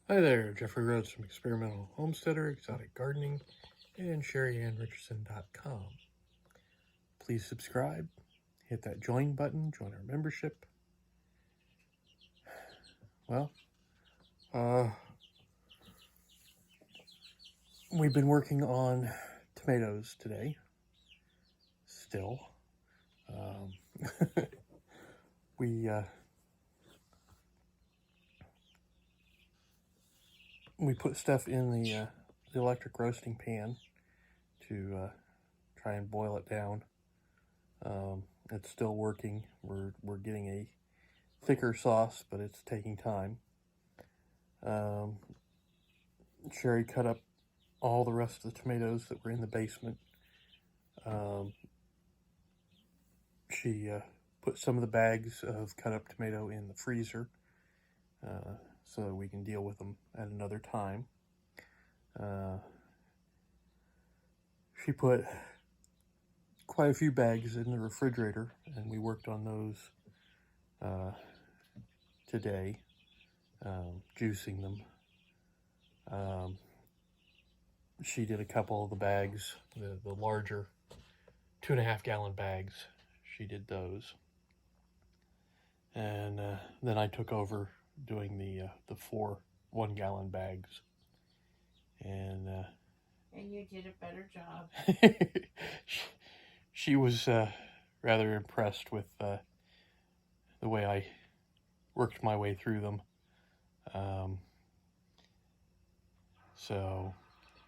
Hi there, Jeffrey Rhoades from Experimental Homesteader, Exotic Gardening, and Richcherson.com. Please subscribe, hit that join button, join our membership. Well, we've been working on tomatoes today, still. We put stuff in the electric roasting pan to try and boil it down. It's still working. We're getting a thicker sauce, but it's taking time. Sheri cut up all the rest of the tomatoes that were in the basement. She put some of the bags of cut up tomato in the freezer so that we can deal with them at another time. She put quite a few bags in the refrigerator, and we worked on those today, juicing them. She did a couple of the bags, the larger 2.5 gallon bags. She did those. And then I took over doing the 4 1-gallon bags. And you did a better job. She was rather impressed with the way I worked my way through them. So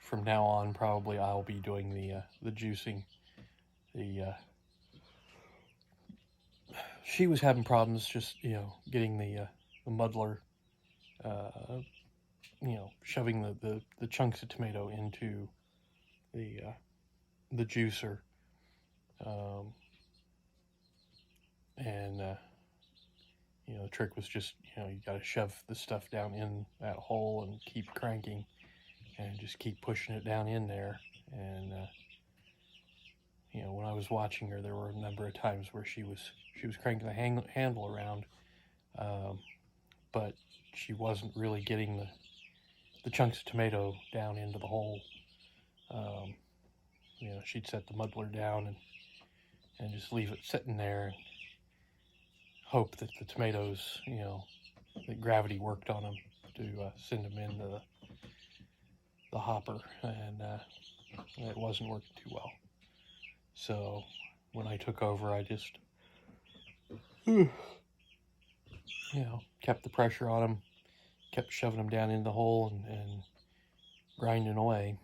from now on, probably I'll be doing the juicing. She was having problems just getting the muddler, shoving the chunks of tomato into the juicer, and the trick was just you got to shove the stuff down in that hole and keep cranking and just keep pushing it down in there. And when I was watching her, there were a number of times where she was cranking the handle around, but she wasn't really getting the chunks of tomato down into the hole. She'd set the muddler down and just leave it sitting there and hope that the tomatoes, that gravity worked on them to send them into the hopper, and it wasn't working too well. So when I took over, I just kept the pressure on them, kept shoving them down in the hole and grinding away.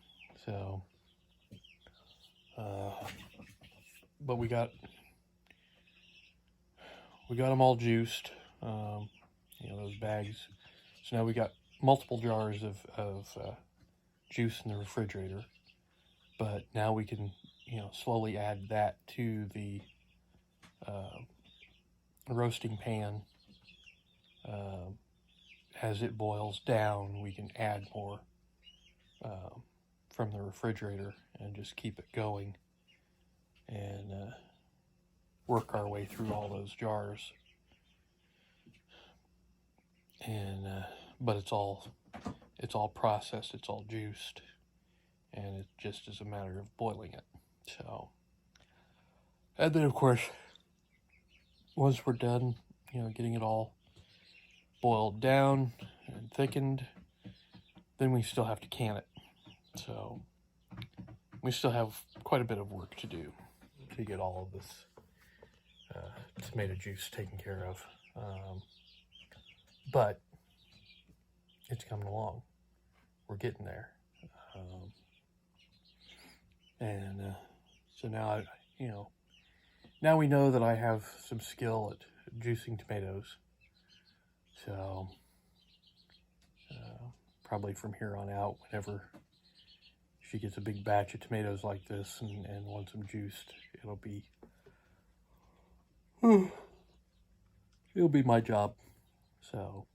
So but we got them all juiced, those bags. So now we got multiple jars of juice in the refrigerator, but now we can slowly add that to the roasting pan. As it boils down, we can add more from the refrigerator and just keep it going and work our way through all those jars. And but it's all processed, it's all juiced, and it just is a matter of boiling it. So, and then of course, once we're done, getting it all boiled down and thickened, then we still have to can it. So we still have quite a bit of work to do to get all of this tomato juice taken care of. But it's coming along. We're getting there. So now, now we know that I have some skill at juicing tomatoes. So probably from here on out, whenever she gets a big batch of tomatoes like this and wants them juiced, it'll be my job. So,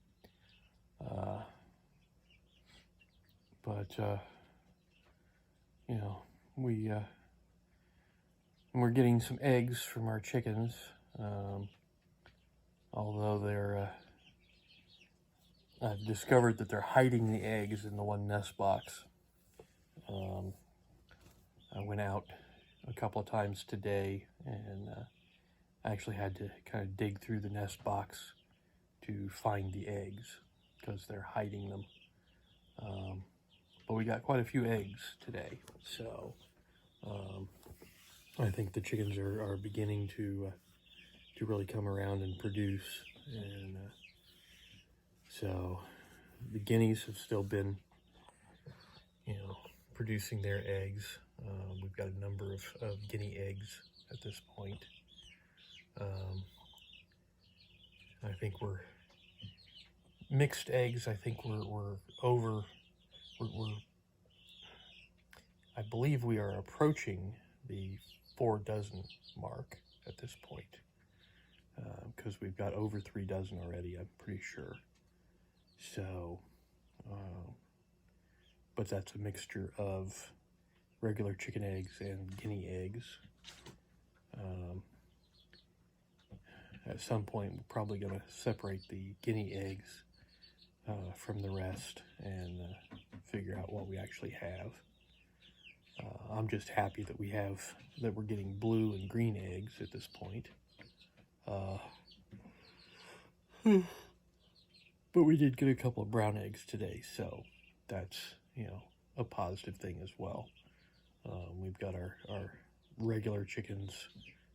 we're getting some eggs from our chickens, although I've discovered that they're hiding the eggs in the one nest box. I went out a couple of times today and I actually had to kind of dig through the nest box to find the eggs because they're hiding them. But we got quite a few eggs today, so I think the chickens are beginning to really come around and produce, and so the guineas have still been, producing their eggs. We've got a number of guinea eggs at this point. I think we're mixed eggs. I think we're over. I believe we are approaching the 4 dozen mark at this point, because we've got over 3 dozen already, I'm pretty sure. So, but that's a mixture of regular chicken eggs and guinea eggs. At some point, we're probably going to separate the guinea eggs from the rest and figure out what we actually have. I'm just happy that we're getting blue and green eggs at this point. But we did get a couple of brown eggs today, so that's, a positive thing as well. We've got our regular chickens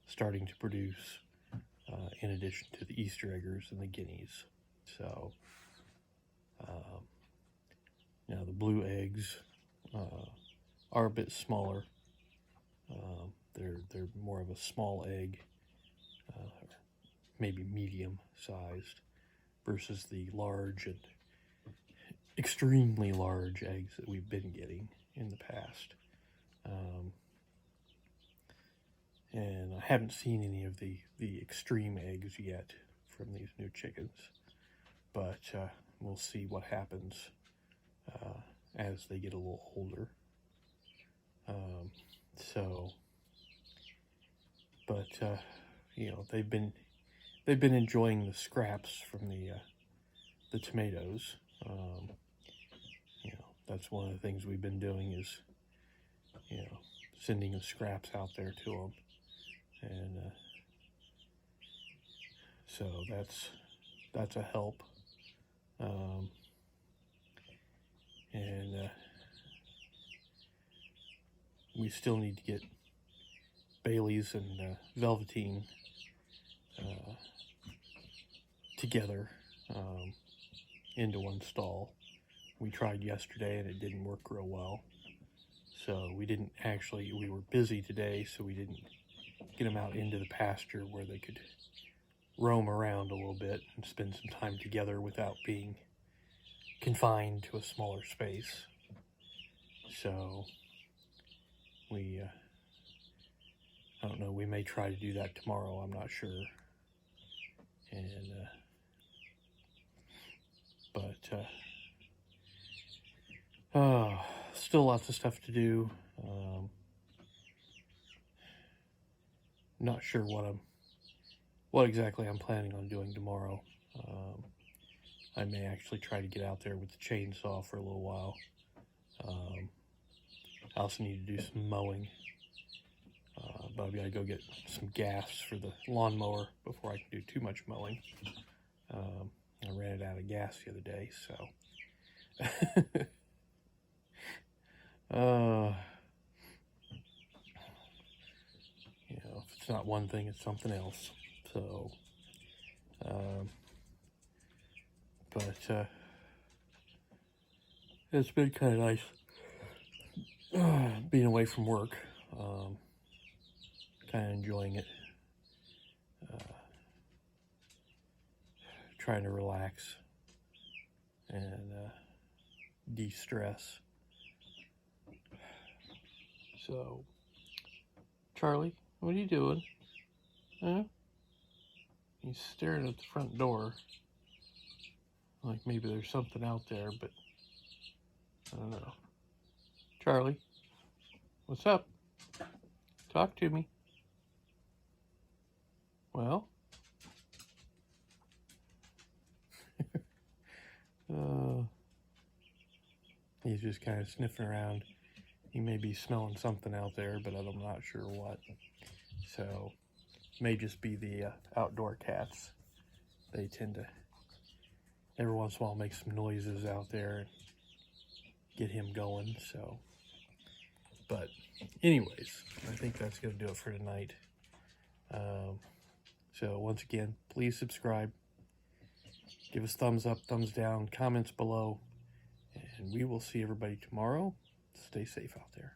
starting to produce, in addition to the Easter eggers and the guineas. So, now the blue eggs are a bit smaller. They're more of a small egg, maybe medium sized, versus the large and extremely large eggs that we've been getting in the past. And I haven't seen any of the extreme eggs yet from these new chickens, but we'll see what happens as they get a little older. They've been enjoying the scraps from the tomatoes. That's one of the things we've been doing is, sending the scraps out there to them. And so that's a help. We still need to get Bailey's and Velveteen together into one stall. We tried yesterday and it didn't work real well. So we were busy today, so we didn't get them out into the pasture where they could roam around a little bit and spend some time together without being confined to a smaller space. So I don't know, we may try to do that tomorrow, I'm not sure. And still lots of stuff to do. Not sure what exactly I'm planning on doing tomorrow. I may actually try to get out there with the chainsaw for a little while. I also need to do some mowing, but I've got to go get some gas for the lawnmower before I can do too much mowing. I ran it out of gas the other day, so if it's not one thing, it's something else. So, it's been kind of nice being away from work. Kind of enjoying it. Trying to relax and de-stress. So, Charlie, what are you doing? Huh? He's staring at the front door. Like maybe there's something out there, but I don't know. Charlie, what's up? Talk to me. Well? He's just kind of sniffing around. He may be smelling something out there, but I'm not sure what. So, may just be the outdoor cats. They tend to, every once in a while, make some noises out there and get him going. So, but anyways, I think that's going to do it for tonight. So once again, please subscribe. Give us thumbs up, thumbs down, comments below. And we will see everybody tomorrow. Stay safe out there.